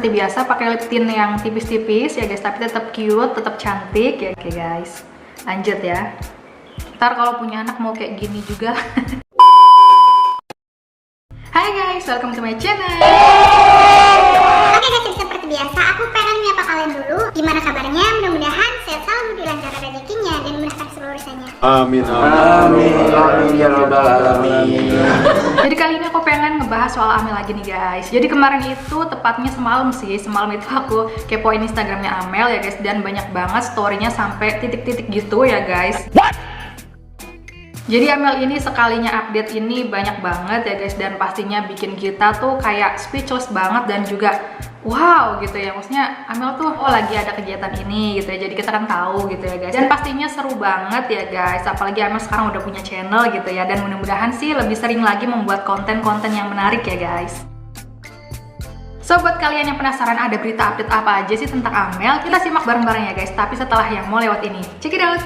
seperti biasa pakai lip tint yang tipis-tipis ya guys, tapi tetap cute, tetap cantik ya. Oke guys, lanjut ya. Ntar kalau punya anak mau kayak gini juga. Hai guys, welcome to my channel. Oke guys, seperti biasa aku pengen menyapa kalian dulu. Gimana kabarnya? Mudah-mudahan sehat selalu, dilancarkan rezekinya dan memudahkan seluruh urusannya. Amin, amin, amin ya rabbal alamin. Jadi kali ini aku pengen ngebahas soal Amel lagi nih guys. Jadi kemarin itu tepatnya semalam itu aku kepoin Instagramnya Amel ya guys, dan banyak banget storynya sampai titik-titik gitu ya guys. Jadi Amel ini sekalinya update ini banyak banget ya guys, dan pastinya bikin kita tuh kayak speechless banget dan juga wow gitu ya. Maksudnya Amel tuh lagi ada kegiatan ini gitu ya, jadi kita kan tahu gitu ya guys. Dan pastinya seru banget ya guys, apalagi Amel sekarang udah punya channel gitu ya, dan mudah-mudahan sih lebih sering lagi membuat konten-konten yang menarik ya guys. So buat kalian yang penasaran ada berita update apa aja sih tentang Amel, kita simak bareng-bareng ya guys, tapi setelah yang mau lewat ini. Check it out!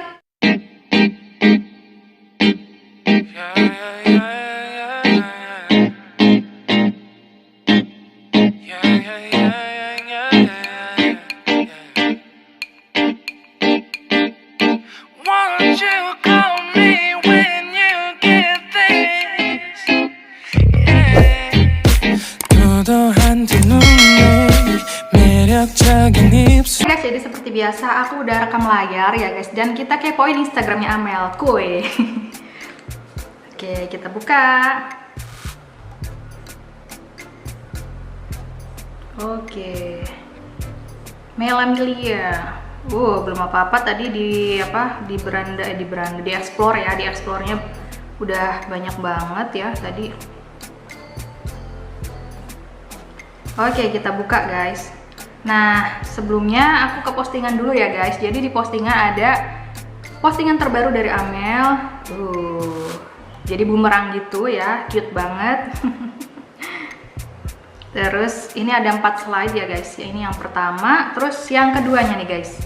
Guys, jadi seperti biasa aku udah rekam layar ya guys, dan kita kepoin Instagramnya Amel, kue. Oke, kita buka. Oke, Mel Amelia. Belum apa-apa tadi di di explore ya, di explore-nya udah banyak banget ya tadi. Oke, kita buka guys. Nah, sebelumnya aku ke postingan dulu ya guys. Jadi di postingan ada postingan terbaru dari Amel. Jadi bumerang gitu ya, cute banget. Terus ini ada 4 slide ya guys. Ini yang pertama, terus yang keduanya nih guys.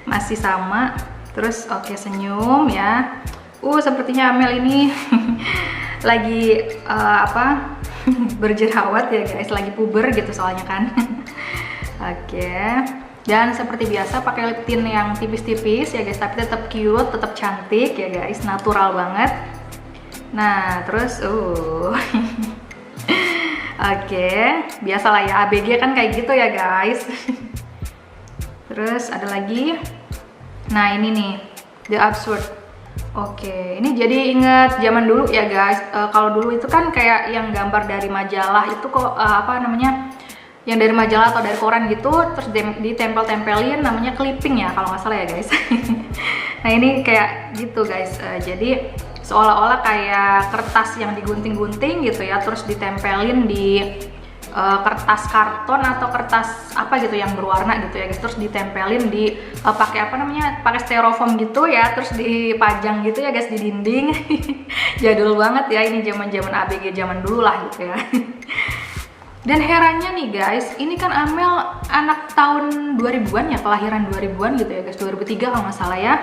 Masih sama. Terus oke, senyum ya. Sepertinya Amel ini lagi berjerawat ya guys, lagi puber gitu soalnya kan. Oke. Dan seperti biasa pakai lip tint yang tipis-tipis ya guys, tapi tetap cute, tetap cantik ya guys, natural banget. Nah, terus oke, biasalah ya, ABG kan kayak gitu ya guys. Terus ada lagi. Nah, ini nih, The Absurd. Oke, ini jadi inget zaman dulu ya guys. Kalau dulu itu kan kayak yang gambar dari majalah itu kok yang dari majalah atau dari koran gitu, terus ditempel-tempelin, namanya clipping ya kalau nggak salah ya guys. Nah ini kayak gitu guys. Jadi seolah-olah kayak kertas yang digunting-gunting gitu ya, terus ditempelin di kertas karton atau kertas apa gitu yang berwarna gitu ya guys, terus ditempelin di pakai pakai styrofoam gitu ya, terus dipajang gitu ya guys di dinding. Jadul banget ya, ini zaman-zaman ABG zaman dulu lah gitu ya. Dan herannya nih guys, ini kan Amel anak tahun 2000-an ya, kelahiran 2000-an gitu ya guys, 2003 kalau nggak salah ya.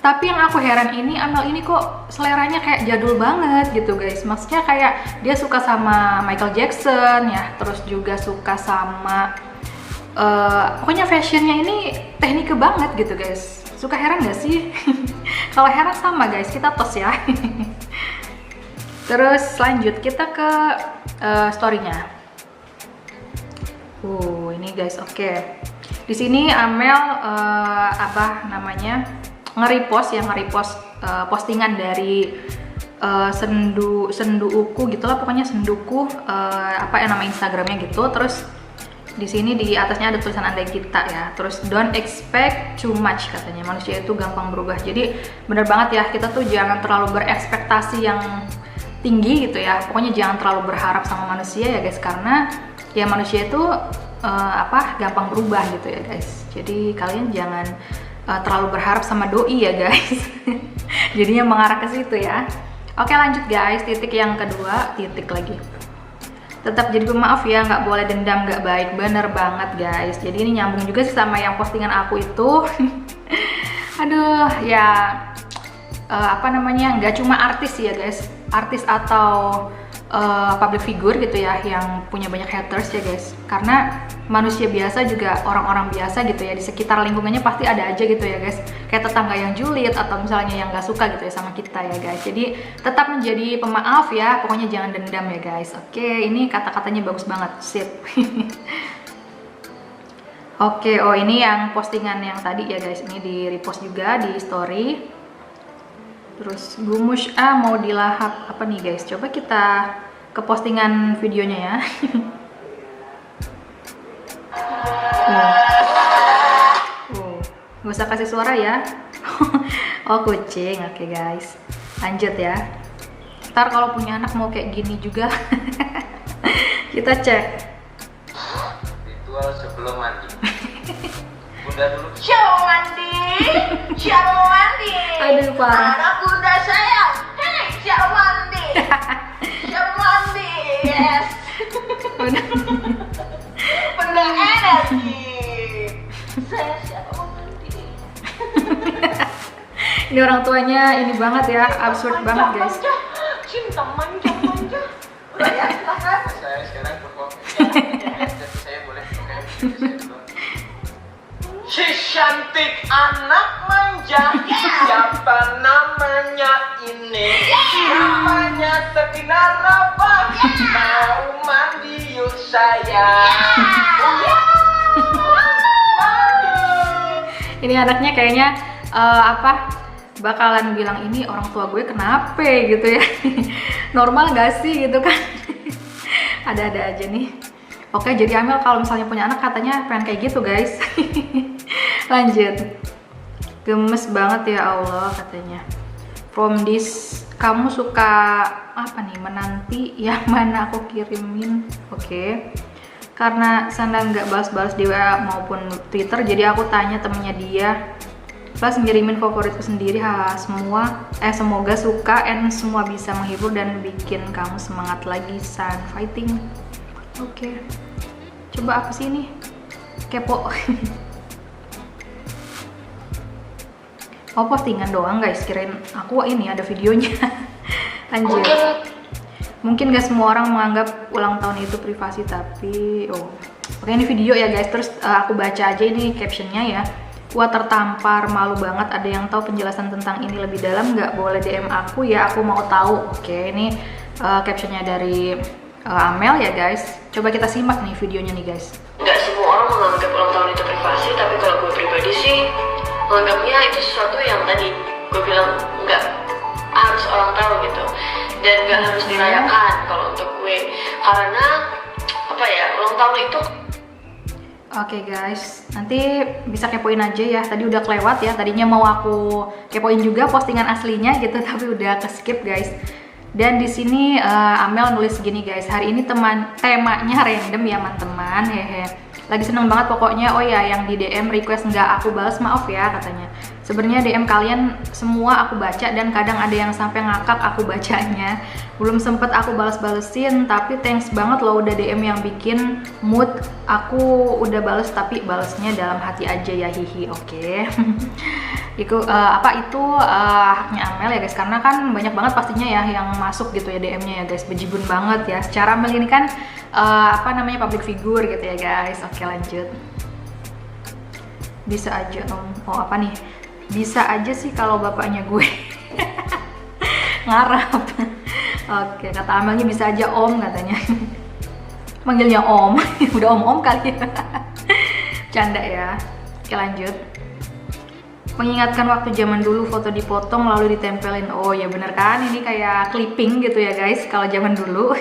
Tapi yang aku heran ini, Amel ini kok seleranya kayak jadul banget gitu guys. Maksudnya kayak dia suka sama Michael Jackson ya, terus juga suka sama pokoknya fashionnya ini teknik banget gitu guys. Suka heran gak sih? Kalau heran sama guys, kita tos ya. Terus lanjut kita ke story-nya. Ini guys, oke. Di sini Amel nge-repost postingan dari sendu uku gitulah, pokoknya senduku nama Instagramnya gitu. Terus di sini di atasnya ada tulisan andai kita ya. Terus don't expect too much katanya, manusia itu gampang berubah. Jadi bener banget ya, kita tuh jangan terlalu berekspektasi yang tinggi gitu ya. Pokoknya jangan terlalu berharap sama manusia ya guys, karena ya manusia itu gampang berubah gitu ya guys. Jadi kalian jangan terlalu berharap sama doi ya guys. Jadinya mengarah ke situ ya. Oke, lanjut guys, titik yang kedua, tetap jadi pemaaf ya, nggak boleh dendam, nggak baik. Bener banget guys. Jadi ini nyambung juga sih sama yang postingan aku itu. Aduh ya, nggak cuma artis ya guys, artis atau public figure gitu ya, yang punya banyak haters ya guys. Karena manusia biasa juga, orang-orang biasa gitu ya, di sekitar lingkungannya pasti ada aja gitu ya guys, kayak tetangga yang julid atau misalnya yang gak suka gitu ya sama kita ya guys. Jadi tetap menjadi pemaaf ya, pokoknya jangan dendam ya guys. Oke, ini kata-katanya bagus banget, sip. Oke, oh ini yang postingan yang tadi ya guys, ini di repost juga di story. Terus Gumush mau dilahap apa nih guys? Coba kita ke postingan videonya ya. Gak usah kasih suara ya. Oh kucing, oke guys. Lanjut ya. Ntar kalau punya anak mau kayak gini juga, kita cek. Ritual sebelum mandi. Bunda dulu. Siapa mandi? Siapa mandi? Aduh parah. Anak bunda sayang. Hei, siapa mandi? Siapa mandi? Yes. Bunda energi. Saya siapa mandi? Ini orang tuanya ini banget ya, absurd banget guys. Manja. Cinta manja. Udah ya, silakan. Saya sekarang perform. Saya boleh pakai dulu. Si cantik anak manja. Siapa namanya ini? Namanya Sakina Rafa. Mau mandi yuk sayang. Ini anaknya kayaknya bakalan bilang, ini orang tua gue kenapa gitu ya. Normal gak sih gitu kan. Ada-ada aja nih. Oke, jadi Amel kalau misalnya punya anak katanya pengen kayak gitu guys. Lanjut. Gemes banget ya Allah katanya. From this, kamu suka apa nih, menanti yang mana aku kirimin. Oke. Karena Sanda nggak balas-balas di WA maupun Twitter, jadi aku tanya temennya dia, plus ngirimin favoritku sendiri. Semoga suka and semua bisa menghibur dan bikin kamu semangat lagi, San fighting. Oke. Coba apa sih ini? Kepo. Oh, postingan doang guys, kirain aku ini ada videonya. Lanjut. Mungkin gak semua orang menganggap ulang tahun itu privasi, tapi oke, ini video ya guys. Terus aku baca aja ini captionnya ya. Wah, tertampar, malu banget. Ada yang tahu penjelasan tentang ini lebih dalam nggak? Boleh DM aku ya, aku mau tahu. Oke, ini captionnya dari Amel ya guys. Coba kita simak nih videonya nih guys. Nggak semua orang menganggap ulang tahun itu privasi, tapi kalau gue pribadi sih menganggapnya itu sesuatu yang tadi gue bilang nggak harus orang tahu gitu, dan nggak harus dirayakan kalau untuk gue, karena apa ya, ulang tahun itu. Oke guys, nanti bisa kepoin aja ya. Tadi udah kelewat ya, tadinya mau aku kepoin juga postingan aslinya gitu, tapi udah ke skip guys. Dan di sini Amel nulis gini guys, hari ini temanya random ya teman-teman, hehe. Lagi seneng banget pokoknya. Oh ya, yang di DM request nggak aku balas, maaf ya katanya. Sebenarnya DM kalian semua aku baca dan kadang ada yang sampai ngakak aku bacanya. Belum sempet aku balas-balesin, tapi thanks banget loh udah DM yang bikin mood. Aku udah bales tapi balesnya dalam hati aja ya, hihi. Oke. Itu haknya Amel ya guys, karena kan banyak banget pastinya ya yang masuk gitu ya DM-nya ya guys, bejibun banget ya. Secara Amel ini kan public figure gitu ya guys. Oke, lanjut. Bisa aja oh apa nih? Bisa aja sih kalau bapaknya gue. Ngarap. Oke, kata Amelnya bisa aja om katanya. Manggilnya om. Udah om kali ya. Canda ya. Oke, lanjut. Mengingatkan waktu zaman dulu foto dipotong lalu ditempelin. Oh ya bener kan, ini kayak clipping gitu ya guys kalau zaman dulu.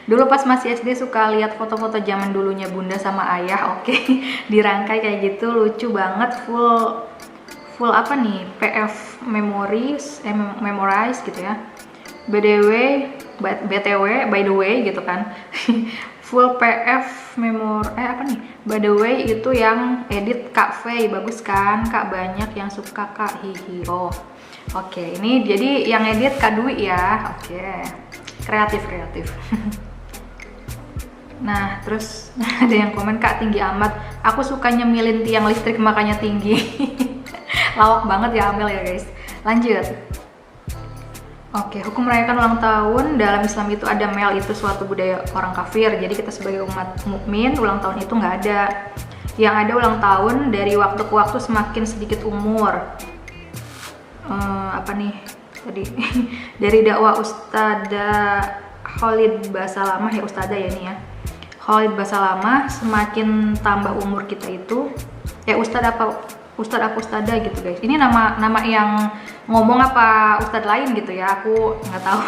Dulu pas masih SD suka lihat foto-foto zaman dulunya bunda sama ayah. Oke, dirangkai kayak gitu, lucu banget. Full apa nih, PF memorize gitu ya. BTW by the way gitu kan. Full PF by the way itu yang edit Kak Faye, bagus kan Kak, banyak yang suka Kak, hihi. Oh oke, ini jadi yang edit Kak Dwi ya. Oke, kreatif. Nah terus ada yang komen, Kak tinggi amat, aku suka nyemilin tiang listrik makanya tinggi. Lawak banget ya Amel ya guys. Lanjut. Oke, hukum merayakan ulang tahun dalam Islam itu ada mel, itu suatu budaya orang kafir. Jadi kita sebagai umat mukmin ulang tahun itu nggak ada. Yang ada ulang tahun dari waktu ke waktu semakin sedikit umur. Apa nih tadi? Dari dakwah Ustadzah Khalid Basalamah ya, Ustadzah ya ini ya. Khalid Basalamah, semakin tambah umur kita itu, Ustadz apa Ustadzah gitu guys. Ini nama yang ngomong apa Ustadz lain gitu ya, aku nggak tahu.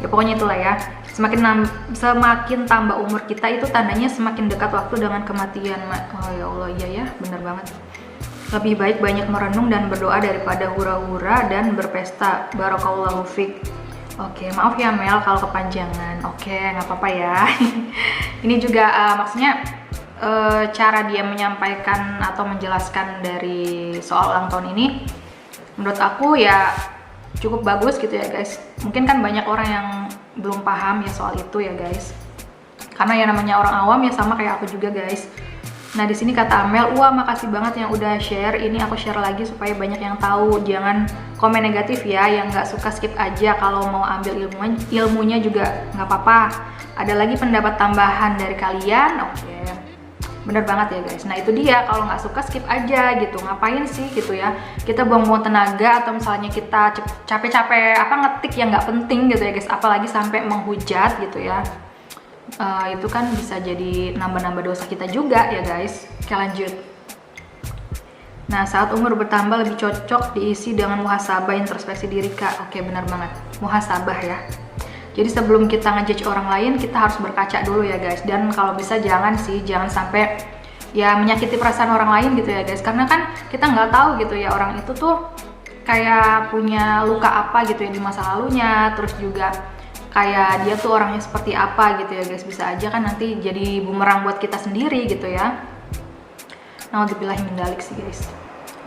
Ya pokoknya itulah ya. Semakin tambah umur kita itu tandanya semakin dekat waktu dengan kematian. Oh ya Allah, iya ya, bener banget. Lebih baik banyak merenung dan berdoa daripada hura-hura dan berpesta. Barakallahu fiq. Oke, maaf ya Mel kalau kepanjangan. Oke, nggak apa-apa ya. Ini juga maksudnya cara dia menyampaikan atau menjelaskan dari soal ulang tahun ini, menurut aku ya cukup bagus gitu ya guys. Mungkin kan banyak orang yang belum paham ya soal itu ya guys. Karena ya namanya orang awam ya, sama kayak aku juga guys. Nah di sini kata Amel, wah makasih banget yang udah share. Ini aku share lagi supaya banyak yang tahu. Jangan komen negatif ya, yang nggak suka skip aja. Kalau mau ambil ilmunya juga nggak apa-apa. Ada lagi pendapat tambahan dari kalian? Oke. Bener banget ya guys. Nah itu dia, kalau nggak suka skip aja gitu. Ngapain sih gitu ya, kita buang-buang tenaga, atau misalnya kita capek-capek ngetik yang nggak penting gitu ya guys, apalagi sampai menghujat gitu ya. Itu kan bisa jadi nambah-nambah dosa kita juga ya guys. Oke lanjut. Nah saat umur bertambah lebih cocok diisi dengan muhasabah, introspeksi diri kak. Oke benar banget, muhasabah ya. Jadi sebelum kita ngejudge orang lain, kita harus berkaca dulu ya guys. Dan kalau bisa jangan sampai ya menyakiti perasaan orang lain gitu ya guys. Karena kan kita nggak tahu gitu ya, orang itu tuh kayak punya luka apa gitu ya di masa lalunya. Terus juga kayak dia tuh orangnya seperti apa gitu ya guys. Bisa aja kan nanti jadi bumerang buat kita sendiri gitu ya. Naudzubillahi min dzalik sih guys.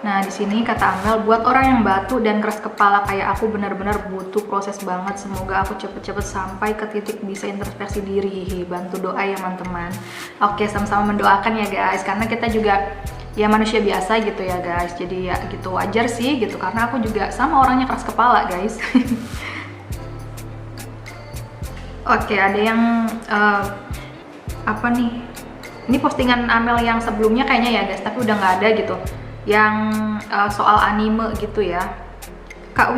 Nah di sini kata Amel, buat orang yang batu dan keras kepala kayak aku benar-benar butuh proses banget. Semoga aku cepet-cepet sampai ke titik bisa introspeksi diri. Bantu doa ya teman-teman. Oke, sama-sama mendoakan ya guys, karena kita juga ya manusia biasa gitu ya guys. Jadi ya gitu wajar sih gitu, karena aku juga sama orangnya keras kepala guys. Oke, ada yang apa nih? Ini postingan Amel yang sebelumnya kayaknya ya guys, tapi udah nggak ada gitu. Yang soal anime gitu ya. Kakak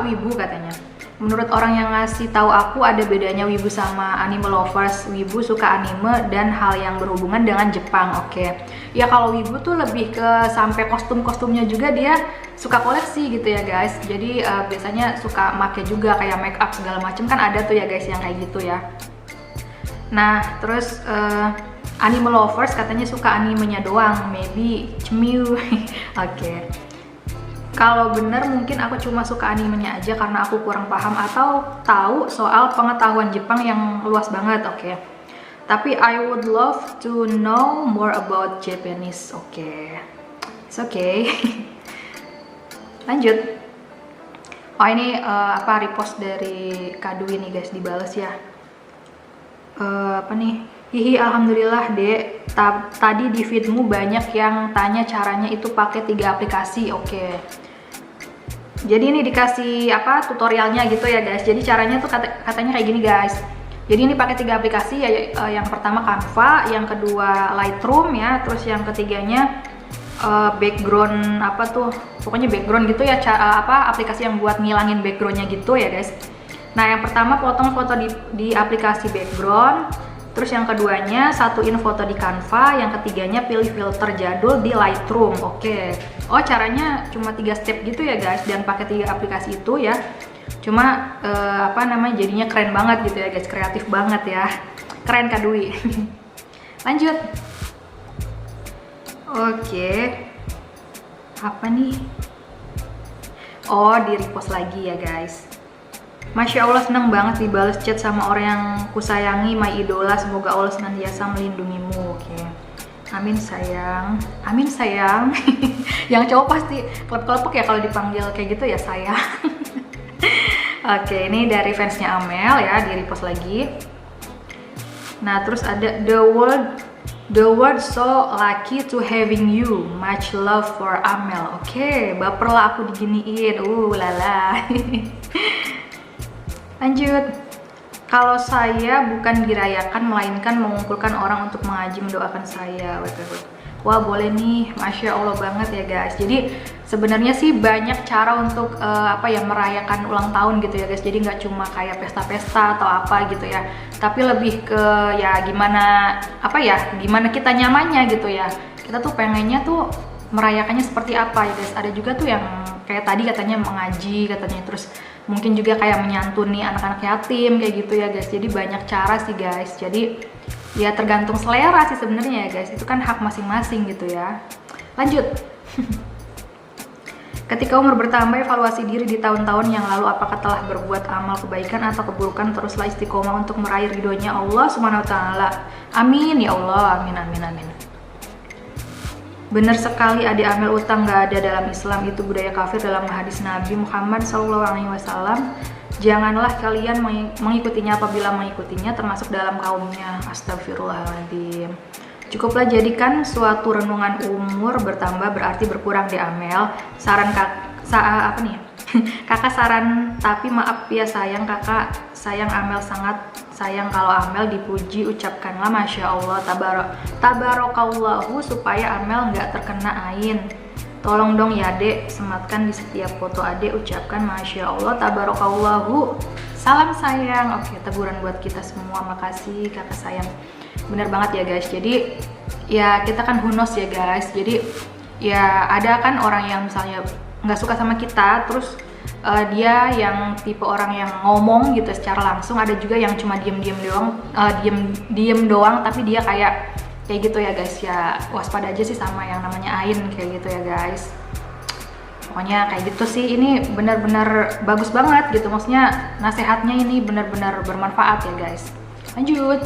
wibu katanya. Menurut orang yang ngasih tahu aku, ada bedanya wibu sama anime lovers. Wibu suka anime dan hal yang berhubungan dengan Jepang. Oke. Ya kalau wibu tuh lebih ke sampai kostum-kostumnya juga dia suka koleksi gitu ya guys. Jadi biasanya suka make juga kayak make up segala macam, kan ada tuh ya guys yang kayak gitu ya. Nah, terus anime lovers katanya suka animenya doang, maybe cemiu. Oke. Kalau bener mungkin aku cuma suka animenya aja karena aku kurang paham atau tahu soal pengetahuan Jepang yang luas banget. Oke. Tapi I would love to know more about Japanese. Oke. It's okay. Lanjut. Oh ini repost dari Kak Dwi nih guys, dibales ya. Apa nih? Hihi, alhamdulillah dek. Tadi di feedmu banyak yang tanya caranya itu pakai 3 aplikasi. Oke. Jadi ini dikasih tutorialnya gitu ya guys. Jadi caranya tuh katanya kayak gini guys. Jadi ini pakai 3 aplikasi ya. Yang pertama Canva, yang kedua Lightroom ya, terus yang ketiganya background pokoknya background gitu ya. Aplikasi yang buat ngilangin backgroundnya gitu ya guys. Nah yang pertama potong foto di aplikasi background. Terus yang keduanya satuin foto di Canva, yang ketiganya pilih filter jadul di Lightroom. Oke. Oh caranya cuma 3 step gitu ya guys, dan pakai 3 aplikasi itu ya. Cuma jadinya keren banget gitu ya guys, kreatif banget ya. Keren Kak Dwi. Lanjut. Oke. Apa nih? Oh, di repost lagi ya guys. Masya Allah, senang banget dibales chat sama orang yang kusayangi, my idola. Semoga Allah senantiasa melindungimu. Oke. Amin sayang. Amin sayang. Yang cowok pasti kelep-kelepek ya kalau dipanggil kayak gitu ya sayang. Oke, ini dari fansnya Amel ya, di repost lagi. Nah, terus ada the world so lucky to having you. Much love for Amel. Oke, baper lah aku diginiin. Lala. Lanjut. Kalau saya bukan dirayakan, melainkan mengumpulkan orang untuk mengaji mendoakan saya. Wah boleh nih, Masya Allah banget ya guys. Jadi sebenarnya sih banyak cara untuk merayakan ulang tahun gitu ya guys. Jadi nggak cuma kayak pesta-pesta atau apa gitu ya, tapi lebih ke ya gimana kita nyamannya gitu ya. Kita tuh pengennya tuh merayakannya seperti apa ya guys. Ada juga tuh yang kayak tadi katanya mengaji katanya, terus mungkin juga kayak menyantuni anak-anak yatim kayak gitu ya guys. Jadi banyak cara sih guys. Jadi ya tergantung selera sih sebenarnya ya guys, itu kan hak masing-masing gitu ya. Lanjut. Ketika umur bertambah, evaluasi diri di tahun-tahun yang lalu, apakah telah berbuat amal kebaikan atau keburukan, teruslah istiqomah untuk meraih ridhonya Allah Subhanahu wa taala. Amin ya Allah, amin amin amin. Benar sekali, adik amil utang gak ada dalam Islam, itu budaya kafir dalam hadis Nabi Muhammad SAW. Janganlah kalian mengikutinya, apabila mengikutinya termasuk dalam kaumnya. Astagfirullahaladzim. Cukuplah jadikan suatu renungan umur bertambah berarti berkurang di Amel. Saran kakak saran, tapi maaf ya sayang, kakak sayang Amel, sangat sayang kalau Amel dipuji. Ucapkanlah Masya Allah, tabarakallahu, supaya Amel nggak terkena ain. Tolong dong ya dek, sematkan di setiap foto adek, ucapkan Masya Allah, tabarakallahu. Salam sayang. Oke, teguran buat kita semua, makasih kakak sayang. Bener banget ya guys. Jadi ya kita kan hunos ya guys. Jadi ya ada kan orang yang misalnya nggak suka sama kita, terus dia yang tipe orang yang ngomong gitu secara langsung. Ada juga yang cuma diem doang, tapi dia kayak gitu ya guys. Ya waspada aja sih sama yang namanya ain kayak gitu ya guys. Pokoknya kayak gitu sih. Ini benar-benar bagus banget gitu, maksudnya nasehatnya ini benar-benar bermanfaat ya guys. Lanjut.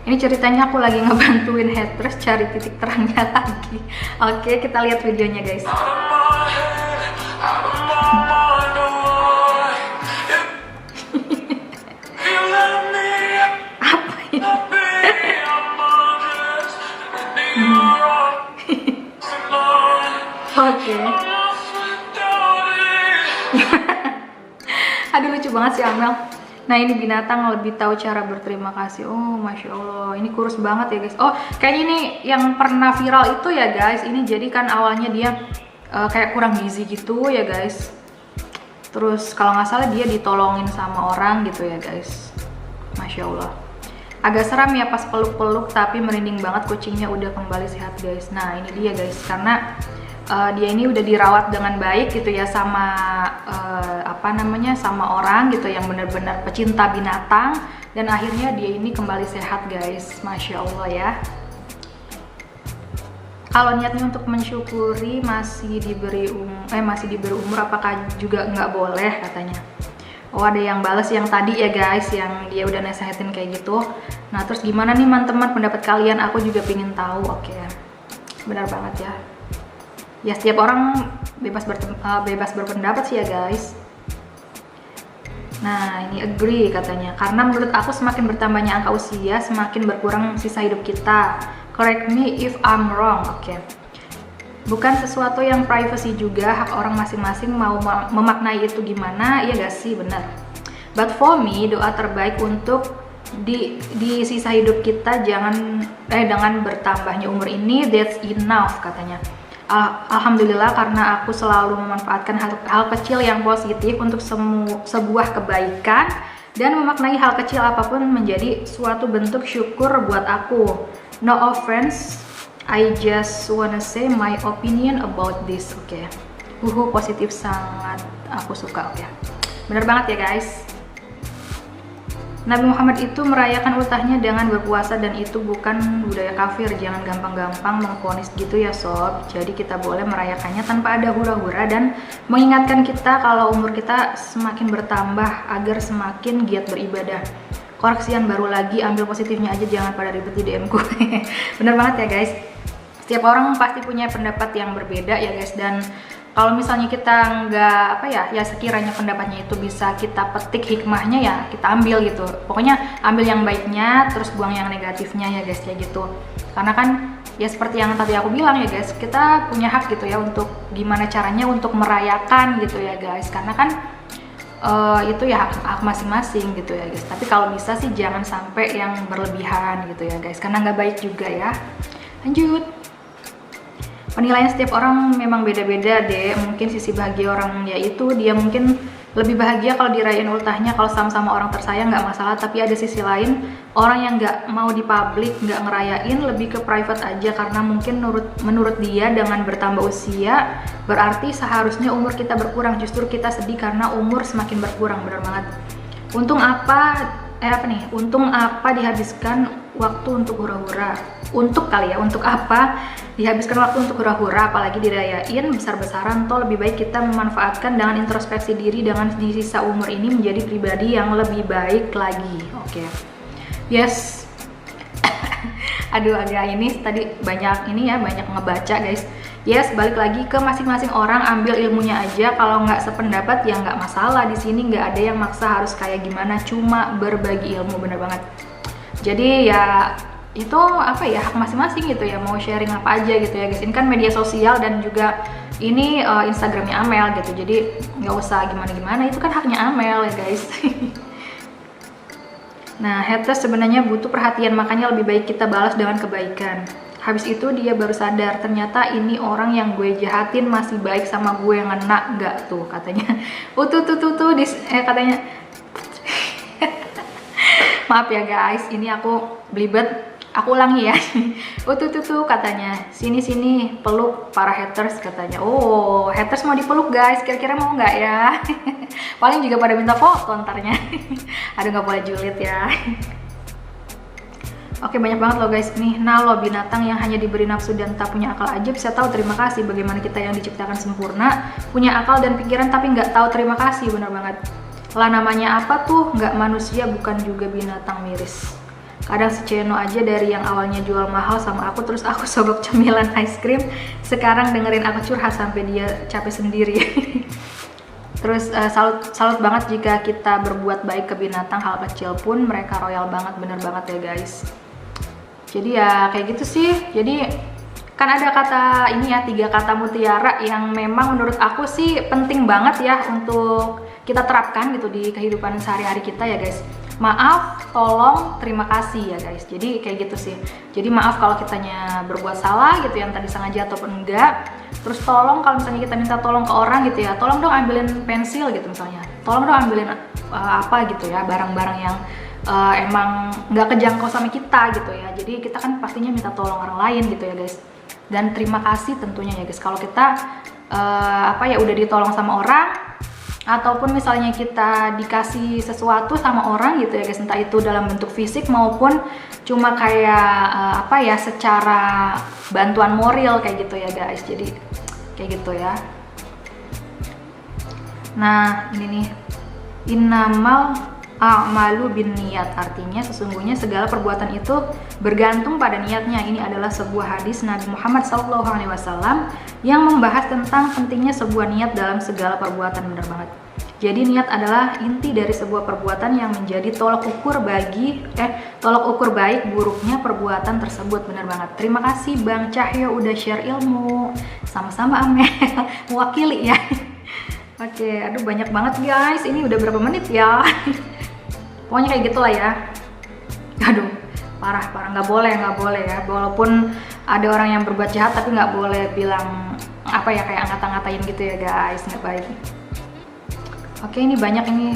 Ini ceritanya aku lagi ngebantuin haters cari titik terangnya lagi. Oke, kita lihat videonya guys. Apa ini? Oke. Aduh lucu banget sih Amel. Nah ini binatang lebih tahu cara berterima kasih. Oh Masya Allah, ini kurus banget ya guys. Oh kayaknya ini yang pernah viral itu ya guys. Ini jadi kan awalnya dia kayak kurang gizi gitu ya guys. Terus kalau nggak salah dia ditolongin sama orang gitu ya guys. Masya Allah. Agak seram ya pas peluk-peluk, tapi merinding banget, kucingnya udah kembali sehat guys. Nah ini dia guys, karena dia ini udah dirawat dengan baik gitu ya sama sama orang gitu yang benar-benar pecinta binatang, dan akhirnya dia ini kembali sehat guys. Masya Allah ya. Kalau niatnya untuk mensyukuri masih diberi umur, apakah juga nggak boleh katanya. Oh ada yang balas yang tadi ya guys, yang dia udah nasehatin kayak gitu. Nah terus gimana nih teman-teman pendapat kalian, aku juga pingin tahu. Oke, benar banget ya. Ya setiap orang bebas berpendapat sih ya guys. Nah ini agree katanya, karena menurut aku semakin bertambahnya angka usia semakin berkurang sisa hidup kita. Correct me if I'm wrong. Oke. Bukan sesuatu yang privacy juga, hak orang masing-masing mau memaknai itu gimana, ya gak sih, benar. But for me, doa terbaik untuk di sisa hidup kita dengan bertambahnya umur ini, that's enough katanya. Alhamdulillah, karena aku selalu memanfaatkan hal kecil yang positif untuk sebuah kebaikan, dan memaknai hal kecil apapun menjadi suatu bentuk syukur buat aku. No offense, I just wanna say my opinion about this. Oke. Positif sangat aku suka. Oke. Bener banget ya guys. Nabi Muhammad itu merayakan ultahnya dengan berpuasa, dan itu bukan budaya kafir. Jangan gampang-gampang mengvonis gitu ya sob. Jadi kita boleh merayakannya tanpa ada hura-hura, dan mengingatkan kita kalau umur kita semakin bertambah agar semakin giat beribadah. Koreksian baru lagi, ambil positifnya aja, jangan pada ribet di DM ku. Bener banget ya guys. Setiap orang pasti punya pendapat yang berbeda ya guys, dan kalau misalnya kita nggak sekiranya pendapatnya itu bisa kita petik hikmahnya, ya kita ambil gitu. Pokoknya ambil yang baiknya, terus buang yang negatifnya ya guys, kayak gitu. Karena kan ya seperti yang tadi aku bilang ya guys, kita punya hak gitu ya untuk gimana caranya untuk merayakan gitu ya guys. Karena kan itu ya hak masing-masing gitu ya guys. Tapi kalau bisa sih jangan sampai yang berlebihan gitu ya guys, karena nggak baik juga ya. Lanjut. Penilaian setiap orang memang beda-beda deh. Mungkin sisi bahagia orang yaitu dia mungkin lebih bahagia kalau dirayain ultahnya kalau sama-sama orang tersayang, nggak masalah. Tapi ada sisi lain, orang yang nggak mau di publik, nggak ngerayain, lebih ke private aja karena mungkin menurut dia dengan bertambah usia berarti seharusnya umur kita berkurang. Justru kita sedih karena umur semakin berkurang. Bener banget. Untung apa dihabiskan waktu untuk hura-hura? Untuk apa dihabiskan waktu untuk hura-hura, apalagi dirayain besar-besaran? Toh lebih baik kita memanfaatkan dengan introspeksi diri dengan di sisa umur ini menjadi pribadi yang lebih baik lagi. Oke. Yes. Aduh, agak ini tadi banyak ngebaca guys. Yes, balik lagi ke masing-masing orang, ambil ilmunya aja. Kalau nggak sependapat ya nggak masalah. Di sini nggak ada yang maksa harus kayak gimana, cuma berbagi ilmu. Bener banget. Jadi ya itu hak masing-masing gitu ya, mau sharing apa aja gitu ya guys. Ini kan media sosial dan juga ini Instagramnya Amel gitu, jadi nggak usah gimana-gimana, itu kan haknya Amel ya guys. Nah, haters sebenarnya butuh perhatian, makanya lebih baik kita balas dengan kebaikan. Habis itu dia baru sadar, ternyata ini orang yang gue jahatin masih baik sama gue, yang ngena nggak tuh katanya. Katanya. Maaf ya guys, ini aku belibet. Aku ulangi ya. Katanya. Sini peluk para haters katanya. Oh, haters mau dipeluk guys. Kira-kira mau nggak ya? Paling juga pada minta foto ntarnya. Aduh, nggak boleh julid ya. Oke, banyak banget loh guys nih. Nah lo binatang yang hanya diberi nafsu dan tak punya akal aja bisa tahu terima kasih. Bagaimana kita yang diciptakan sempurna, punya akal dan pikiran tapi nggak tahu terima kasih. Bener banget. Lah namanya apa tuh? Nggak manusia, bukan juga binatang miris. Kadang si Ceno aja dari yang awalnya jual mahal sama aku, terus aku sogok cemilan ice cream, sekarang dengerin aku curhat sampai dia capek sendiri. Terus salut banget jika kita berbuat baik ke binatang, hal kecil pun mereka royal banget. Bener banget ya guys. Jadi ya kayak gitu sih. Jadi kan ada kata ini ya, 3 kata mutiara yang memang menurut aku sih penting banget ya untuk kita terapkan gitu di kehidupan sehari-hari kita ya guys. Maaf, tolong, terima kasih ya guys. Jadi kayak gitu sih. Jadi maaf kalau kitanya berbuat salah gitu, yang tadi sengaja ataupun enggak. Terus tolong kalau misalnya kita minta tolong ke orang gitu ya, tolong dong ambilin pensil gitu misalnya. Tolong dong ambilin apa gitu ya, barang-barang yang emang nggak kejangkau sama kita gitu ya. Jadi kita kan pastinya minta tolong orang lain gitu ya guys. Dan terima kasih tentunya ya guys. Kalau kita udah ditolong sama orang, ataupun misalnya kita dikasih sesuatu sama orang gitu ya guys, entah itu dalam bentuk fisik maupun cuma kayak secara bantuan moral kayak gitu ya guys. Jadi kayak gitu ya. Nah ini nih, innamal a'malu bin niat, artinya sesungguhnya segala perbuatan itu bergantung pada niatnya. Ini adalah sebuah hadis Nabi Muhammad SAW yang membahas tentang pentingnya sebuah niat dalam segala perbuatan. Bener banget. Jadi niat adalah inti dari sebuah perbuatan yang menjadi tolak ukur baik buruknya perbuatan tersebut. Bener banget. Terima kasih Bang Cahyo udah share ilmu. Sama-sama Amel, mewakili ya. Oke, aduh banyak banget guys. Ini udah berapa menit ya? Pokoknya kayak gitulah ya. Aduh, parah nggak boleh ya. Walaupun ada orang yang berbuat jahat tapi nggak boleh bilang kayak ngata-ngatain gitu ya guys, nggak baik. Oke, ini banyak ini.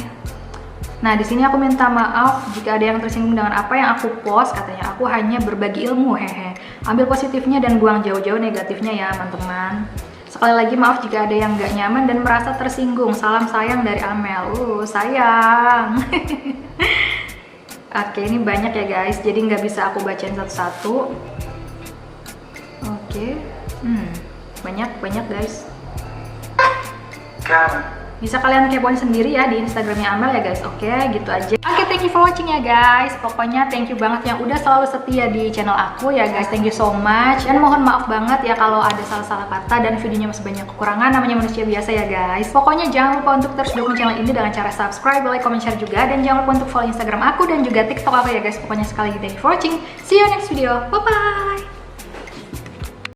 Nah, di sini aku minta maaf jika ada yang tersinggung dengan apa yang aku post. Katanya aku hanya berbagi ilmu, hehe. Ambil positifnya dan buang jauh-jauh negatifnya ya, teman-teman. Sekali lagi maaf jika ada yang nggak nyaman dan merasa tersinggung. Salam sayang dari Amel. Sayang. Oke, ini banyak ya guys. Jadi nggak bisa aku bacain satu-satu. Oke. Banyak guys. Bisa kalian kepoin sendiri ya di Instagramnya Amel ya guys. Oke, gitu aja. Oke, thank you for watching ya guys. Pokoknya thank you banget yang udah selalu setia di channel aku ya guys. Thank you so much. Dan mohon maaf banget ya kalau ada salah-salah kata dan videonya masih banyak kekurangan. Namanya manusia biasa ya guys. Pokoknya jangan lupa untuk terus dukung channel ini dengan cara subscribe, like, comment, share juga. Dan jangan lupa untuk follow Instagram aku dan juga TikTok aku ya guys. Pokoknya sekali lagi thank you for watching. See you next video. Bye-bye.